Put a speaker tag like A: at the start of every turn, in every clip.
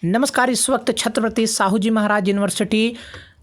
A: नमस्कार। इस वक्त छत्रपति साहू जी महाराज यूनिवर्सिटी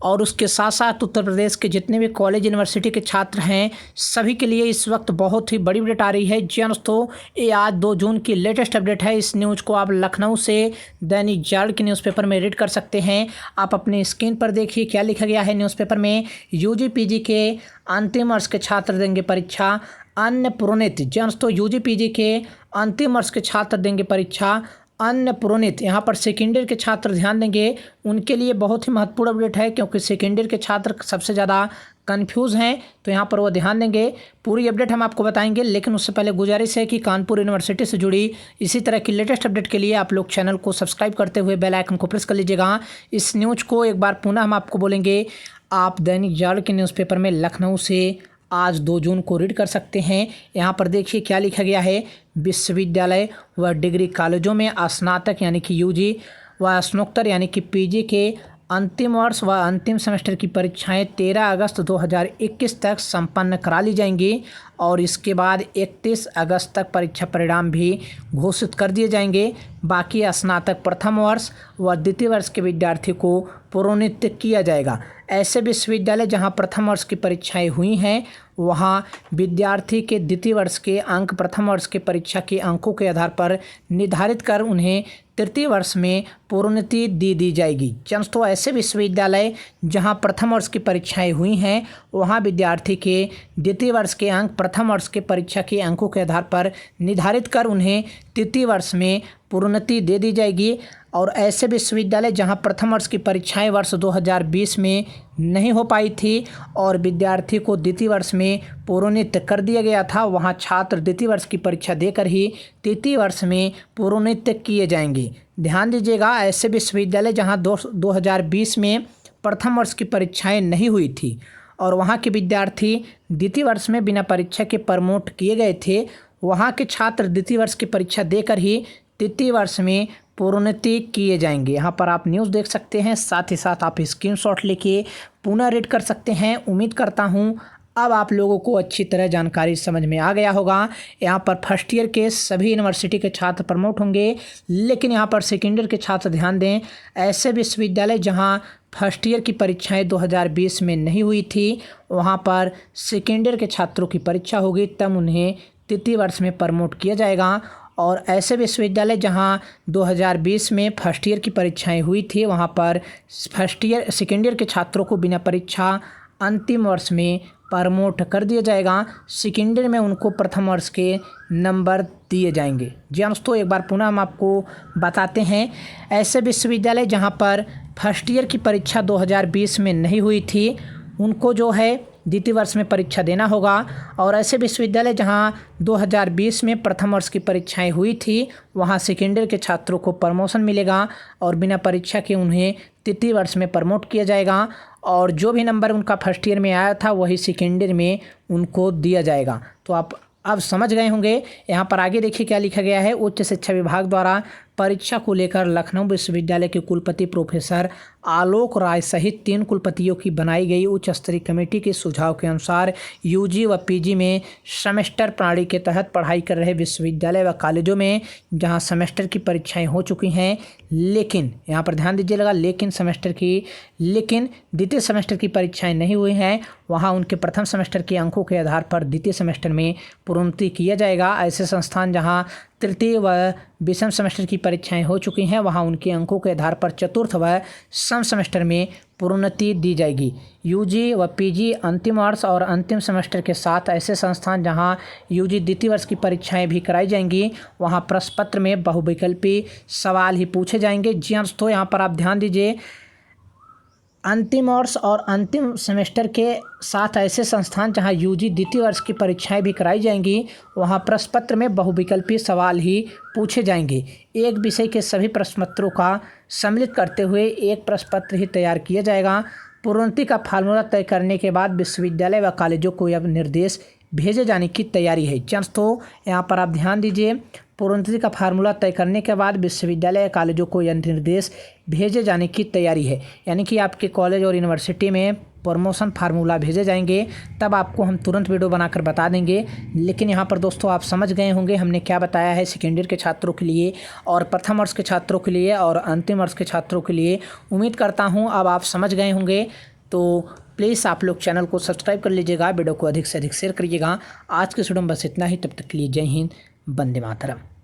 A: और उसके साथ साथ उत्तर प्रदेश के जितने भी कॉलेज यूनिवर्सिटी के छात्र हैं सभी के लिए इस वक्त बहुत ही बड़ी अपडेट आ रही है। जी दोस्तों, ये आज 2 जून की लेटेस्ट अपडेट है। इस न्यूज़ को आप लखनऊ से दैनिक जागरण के न्यूज़पेपर में रीड कर सकते हैं। आप अपने स्क्रीन पर देखिए क्या लिखा गया है न्यूज़पेपर में। यूजी पीजी के अंतिम वर्ष के छात्र देंगे परीक्षा, अन्य प्रोन्नति। जी दोस्तों, यूजी पीजी के अंतिम वर्ष के छात्र देंगे परीक्षा, अन्य प्रोन्नति। यहाँ पर सेकेंड ईयर के छात्र ध्यान देंगे, उनके लिए बहुत ही महत्वपूर्ण अपडेट है क्योंकि सेकेंड ईयर के छात्र सबसे ज़्यादा कंफ्यूज हैं, तो यहाँ पर वो ध्यान देंगे। पूरी अपडेट हम आपको बताएंगे, लेकिन उससे पहले गुजारिश है कि कानपुर यूनिवर्सिटी से जुड़ी इसी तरह की लेटेस्ट अपडेट के लिए आप लोग चैनल को सब्सक्राइब करते हुए बेल आइकन को प्रेस कर लीजिएगा। इस न्यूज़ को एक बार पुनः हम आपको बोलेंगे, आप दैनिक जागरण के न्यूज़पेपर में लखनऊ से आज 2 जून को रीड कर सकते हैं। यहाँ पर देखिए क्या लिखा गया है। विश्वविद्यालय व डिग्री कॉलेजों में स्नातक यानी कि यूजी व स्नातकोत्तर यानी कि पीजी के अंतिम वर्ष व अंतिम सेमेस्टर की परीक्षाएं 13 अगस्त 2021 तक संपन्न करा ली जाएंगी और इसके बाद 31 अगस्त तक परीक्षा परिणाम भी घोषित कर दिए जाएंगे। बाकी स्नातक प्रथम वर्ष व द्वितीय वर्ष के विद्यार्थी को प्रोन्नत किया जाएगा। ऐसे विश्वविद्यालय जहां प्रथम वर्ष की परीक्षाएं हुई हैं वहां विद्यार्थी के द्वितीय वर्ष के अंक प्रथम वर्ष के परीक्षा के अंकों के आधार पर निर्धारित कर उन्हें तृतीय वर्ष में प्रोन्नति दी जाएगी। दोस्तों, ऐसे विश्वविद्यालय जहां प्रथम वर्ष की परीक्षाएं हुई हैं वहां विद्यार्थी के द्वितीय वर्ष के अंक प्रथम वर्ष के परीक्षा के अंकों के आधार पर निर्धारित कर उन्हें तृतीय वर्ष में प्रोन्नति दे दी जाएगी। और ऐसे विश्वविद्यालय जहां प्रथम वर्ष की परीक्षाएं वर्ष 2020 में नहीं हो पाई थी और विद्यार्थी को द्वितीय वर्ष में प्रोन्नत कर दिया गया था, वहां छात्र द्वितीय वर्ष की परीक्षा देकर ही तृतीय वर्ष में प्रोन्नत किए जाएंगे। ध्यान दीजिएगा, ऐसे विश्वविद्यालय जहां 2020 में प्रथम वर्ष की परीक्षाएं नहीं हुई थी और वहां के विद्यार्थी द्वितीय वर्ष में बिना परीक्षा के प्रमोट किए गए थे, वहां के छात्र द्वितीय वर्ष की परीक्षा देकर ही तृतीय वर्ष में प्रोन्नति किए जाएंगे। यहाँ पर आप न्यूज़ देख सकते हैं, साथ ही साथ आप स्क्रीनशॉट लेके पुनः रीड कर सकते हैं। उम्मीद करता हूँ अब आप लोगों को अच्छी तरह जानकारी समझ में आ गया होगा। यहाँ पर फर्स्ट ईयर के सभी यूनिवर्सिटी के छात्र प्रमोट होंगे, लेकिन यहाँ पर सेकेंड ईयर के छात्र ध्यान दें। ऐसे विश्वविद्यालय जहाँ फर्स्ट ईयर की परीक्षाएं 2020 में नहीं हुई थी वहाँ पर सेकेंड ईयर के छात्रों की परीक्षा होगी, तब उन्हें तृतीय वर्ष में प्रमोट किया जाएगा। और ऐसे विश्वविद्यालय जहां 2020 में फर्स्ट ईयर की परीक्षाएं हुई थी वहां पर सेकेंड ईयर के छात्रों को बिना परीक्षा अंतिम वर्ष में प्रमोट कर दिया जाएगा। सेकेंड ईयर में उनको प्रथम वर्ष के नंबर दिए जाएंगे। जी दोस्तों, एक बार पुनः हम आपको बताते हैं। ऐसे विश्वविद्यालय जहां पर फर्स्ट ईयर की परीक्षा 2020 में नहीं हुई थी उनको जो है द्वितीय वर्ष में परीक्षा देना होगा। और ऐसे विश्वविद्यालय जहां 2020 में प्रथम वर्ष की परीक्षाएं हुई थी वहां सेकेंड ईयर के छात्रों को प्रमोशन मिलेगा और बिना परीक्षा के उन्हें तृतीय वर्ष में प्रमोट किया जाएगा और जो भी नंबर उनका फर्स्ट ईयर में आया था वही सेकेंड ईयर में उनको दिया जाएगा। तो आप अब समझ गए होंगे। यहाँ पर आगे देखिए क्या लिखा गया है। उच्च शिक्षा विभाग द्वारा परीक्षा को लेकर लखनऊ विश्वविद्यालय के कुलपति प्रोफेसर आलोक राय सहित 3 कुलपतियों की बनाई गई उच्च स्तरीय कमेटी के सुझाव के अनुसार यूजी व पीजी में सेमेस्टर प्रणाली के तहत पढ़ाई कर रहे विश्वविद्यालय व कॉलेजों में जहां सेमेस्टर की परीक्षाएं हो चुकी हैं, लेकिन यहाँ पर ध्यान दीजिएगा, लेकिन द्वितीय सेमेस्टर की परीक्षाएं नहीं हुई हैं, वहाँ उनके प्रथम सेमेस्टर के अंकों के आधार पर द्वितीय सेमेस्टर में प्रोन्नति किया जाएगा। ऐसे संस्थान जहाँ तृतीय व विषम सेमेस्टर की परीक्षाएं हो चुकी हैं वहां उनके अंकों के आधार पर चतुर्थ व सम सेमेस्टर में प्रोन्नति दी जाएगी। यूजी व पीजी अंतिम वर्ष और अंतिम सेमेस्टर के साथ ऐसे संस्थान जहां यूजी द्वितीय वर्ष की परीक्षाएं भी कराई जाएंगी वहां प्रश्न पत्र में बहुविकल्पी सवाल ही पूछे जाएंगे। जी हाँ दोस्तों, यहाँ पर आप ध्यान दीजिए। अंतिम वर्ष और अंतिम सेमेस्टर के साथ ऐसे संस्थान जहां यूजी द्वितीय वर्ष की परीक्षाएं भी कराई जाएंगी वहां प्रश्न पत्र में बहुविकल्पी सवाल ही पूछे जाएंगे। एक विषय के सभी प्रश्न पत्रों का सम्मिलित करते हुए एक प्रश्न पत्र ही तैयार किया जाएगा। प्रोन्नति का फार्मूला तय करने के बाद विश्वविद्यालय व कॉलेजों को यह निर्देश भेजे जाने की तैयारी है। दोस्तों, यहाँ पर आप ध्यान दीजिए। प्रोन्नति का फार्मूला तय करने के बाद विश्वविद्यालय या कॉलेजों को यह निर्देश भेजे जाने की तैयारी है, यानी कि आपके कॉलेज और यूनिवर्सिटी में प्रमोशन फार्मूला भेजे जाएंगे तब आपको हम तुरंत वीडियो बनाकर बता देंगे। लेकिन यहाँ पर दोस्तों आप समझ गए होंगे हमने क्या बताया है सेकेंड ईयर के छात्रों के लिए और प्रथम वर्ष के छात्रों के लिए और अंतिम वर्ष के छात्रों के लिए। उम्मीद करता हूँ अब आप समझ गए होंगे। तो प्लीज़ आप लोग चैनल को सब्सक्राइब कर लीजिएगा, वीडियो को अधिक से अधिक शेयर करिएगा। आज के वीडियो में बस इतना ही, तब तक के लिए जय हिंद, वंदे मातरम।